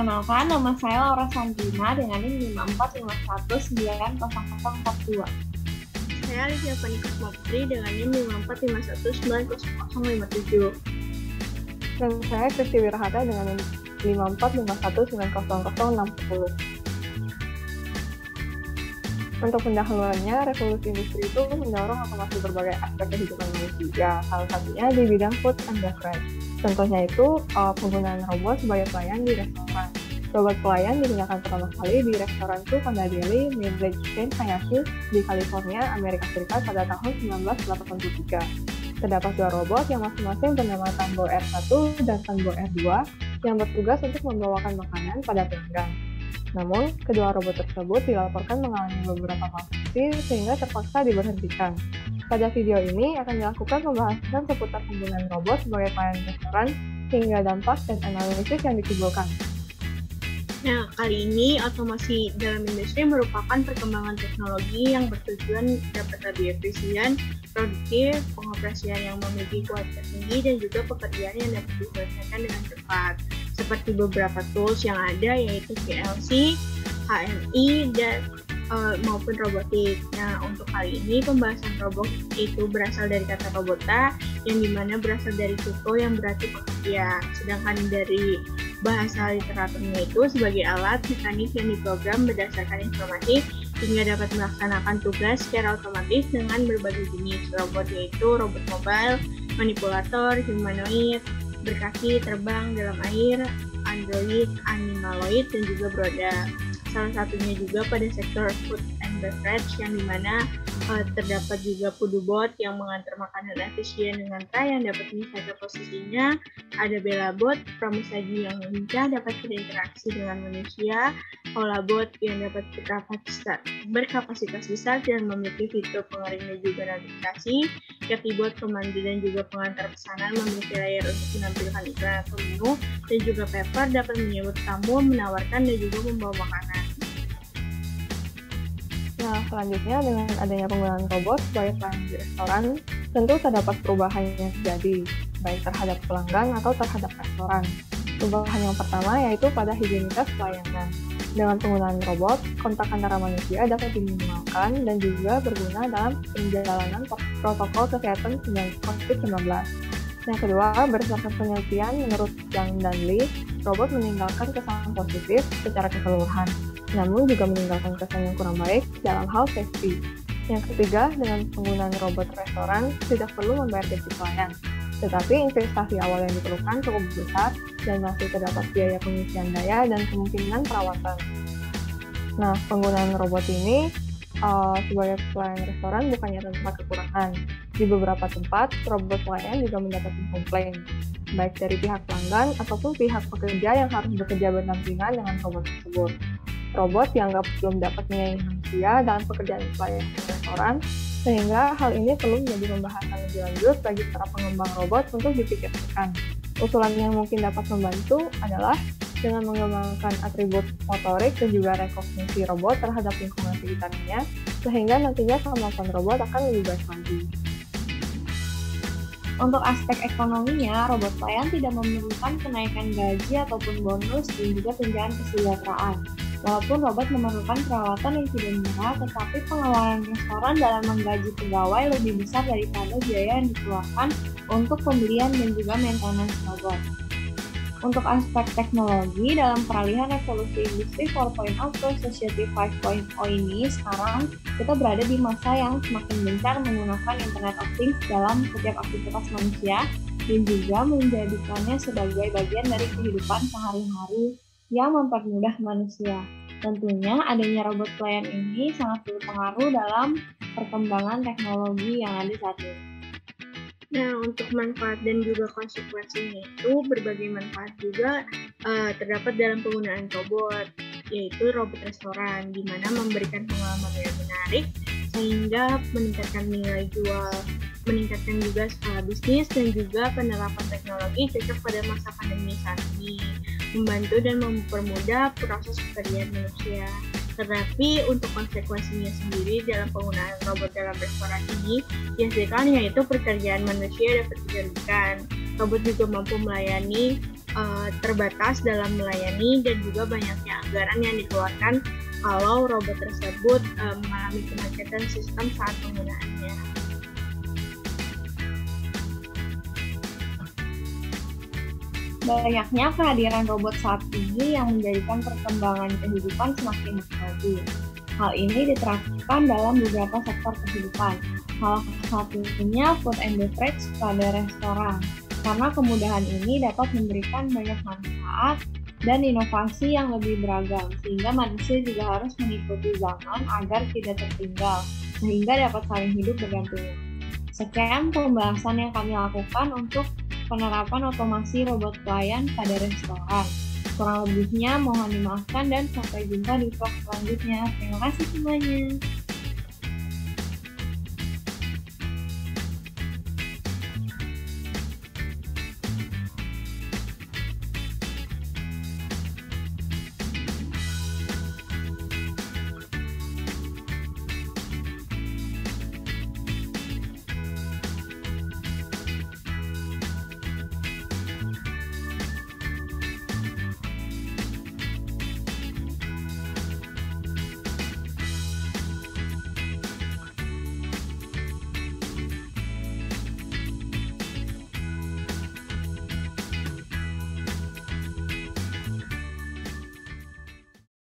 Perkenalkan, nama saya Laura Santina dengan NIM 545190042. Saya Alicia Panikus Mopri dengan NIM 545190057. Dan saya Kristi Wirahata dengan NIM 545190060. Untuk pendahuluannya, revolusi industri itu mendorong otomasi berbagai aspek kehidupan manusia, salah satunya di bidang food and beverage. Contohnya itu penggunaan robot sebagai pelayan di restoran. Robot pelayan digunakan pertama kali di restoran Pada Deli Village Chain Hayashi di California, Amerika Serikat pada tahun 1983. Terdapat dua robot yang masing-masing bernama Tango R1 dan Tango R2 yang bertugas untuk membawakan makanan pada pelanggan. Namun, kedua robot tersebut dilaporkan mengalami beberapa malfungsi sehingga terpaksa diberhentikan. Pada video ini akan dilakukan pembahasan seputar penggunaan robot sebagai pelayan restoran hingga dampak dan analisis yang ditimbulkan. Nah, kali ini otomasi dalam industri merupakan perkembangan teknologi yang bertujuan dapat lebih efisien, produktif, pengoperasian yang memiliki kualitas tinggi, dan juga pekerjaan yang dapat diselesaikan dengan cepat. Seperti beberapa tools yang ada yaitu PLC, HMI, dan maupun robotik. Nah, untuk kali ini pembahasan robot itu berasal dari kata robota yang dimana berasal dari suko yang berarti pekerja. Sedangkan dari bahasa literaturnya itu sebagai alat mekanik yang diprogram berdasarkan informasi sehingga dapat melaksanakan tugas secara otomatis dengan berbagai jenis robot, yaitu robot mobile, manipulator, humanoid, berkaki, terbang, dalam air, android, animaloid, dan juga beroda. Salah satunya juga pada sektor food and beverage yang dimana terdapat juga Pudubot yang mengantar makanan efisien dengan tray yang dapat menyesuaikan posisinya. Ada Belabot, pramusaji yang lincah dapat berinteraksi dengan manusia. Holabot yang dapat berkapasitas besar dan memiliki fitur pengering dan juga navigasi. Yakibot pemandu dan juga pengantar pesanan memiliki layar untuk menampilkan iklan atau menu. Dan juga Pepper dapat menyambut tamu, menawarkan dan juga membawa makanan. Nah, selanjutnya dengan adanya penggunaan robot sebagai pelayan di restoran, tentu terdapat perubahan yang terjadi, baik terhadap pelanggan atau terhadap restoran. Perubahan yang pertama yaitu pada higienitas pelayanan. Dengan penggunaan robot, kontak antara manusia dapat diminimalkan dan juga berguna dalam penjalanan protokol kesehatan COVID-19. Yang kedua, berdasarkan penelitian menurut Zhang dan Li, robot meninggalkan kesan positif secara keseluruhan, namun juga meninggalkan kesan yang kurang baik dalam hal safety. Yang ketiga, dengan penggunaan robot restoran tidak perlu membayar gaji pelayan, tetapi investasi awal yang diperlukan cukup besar dan masih terdapat biaya pengisian daya dan kemungkinan perawatan. Nah, penggunaan robot ini sebagai pelayan restoran bukannya tanpa kekurangan. Di beberapa tempat, robot pelayan juga mendapatkan komplain, baik dari pihak pelanggan ataupun pihak pekerja yang harus bekerja berdampingan dengan robot tersebut. Robot dianggap belum dapat menyaingi manusia dalam pekerjaan pelayan restoran, sehingga hal ini perlu menjadi pembahasan lebih lanjut bagi para pengembang robot untuk dipikirkan. Usulan yang mungkin dapat membantu adalah dengan mengembangkan atribut motorik dan juga rekognisi robot terhadap lingkungan sekitarnya, sehingga nantinya kemampuan robot akan lebih baik lagi. Untuk aspek ekonominya, robot pelayan tidak memerlukan kenaikan gaji ataupun bonus dan juga tunjangan kesejahteraan. Walaupun robot memerlukan perawatan yang tidak murah, tetapi pengeluaran restoran dalam menggaji pegawai lebih besar daripada biaya yang dikeluarkan untuk pembelian dan juga maintenance robot. Untuk aspek teknologi, dalam peralihan revolusi industri 4.0 ke society 5.0 ini, sekarang kita berada di masa yang semakin gencar menggunakan Internet of Things dalam setiap aktivitas manusia dan juga menjadikannya sebagai bagian dari kehidupan sehari-hari yang mempermudah manusia. Tentunya adanya robot pelayan ini sangat berpengaruh dalam perkembangan teknologi yang ada saat ini. Nah, untuk manfaat dan juga konsekuensinya itu berbagai manfaat juga terdapat dalam penggunaan robot, yaitu robot restoran, di mana memberikan pengalaman yang menarik sehingga meningkatkan nilai jual, meningkatkan juga skala bisnis dan juga penerapan teknologi cocok pada masa pandemi saat ini, membantu dan mempermudah proses pekerjaan manusia. Tetapi untuk konsekuensinya sendiri dalam penggunaan robot dalam restoran ini dihasilkan yaitu pekerjaan manusia dapat digantikan. Robot juga mampu melayani terbatas dalam melayani dan juga banyaknya anggaran yang dikeluarkan kalau robot tersebut mengalami kemacetan sistem saat penggunaannya. Banyaknya kehadiran robot saat ini yang menjadikan perkembangan kehidupan semakin maju. Hal ini diterapkan dalam beberapa sektor kehidupan. Salah satunya food and beverage pada restoran. Karena kemudahan ini dapat memberikan banyak manfaat dan inovasi yang lebih beragam, sehingga manusia juga harus mengikuti zaman agar tidak tertinggal, sehingga dapat saling hidup berdampingan. Sekian pembahasan yang kami lakukan untuk penerapan otomasi robot pelayan pada restoran. Kurang lebihnya mohon dimaafkan dan sampai jumpa di vlog selanjutnya. Terima kasih semuanya.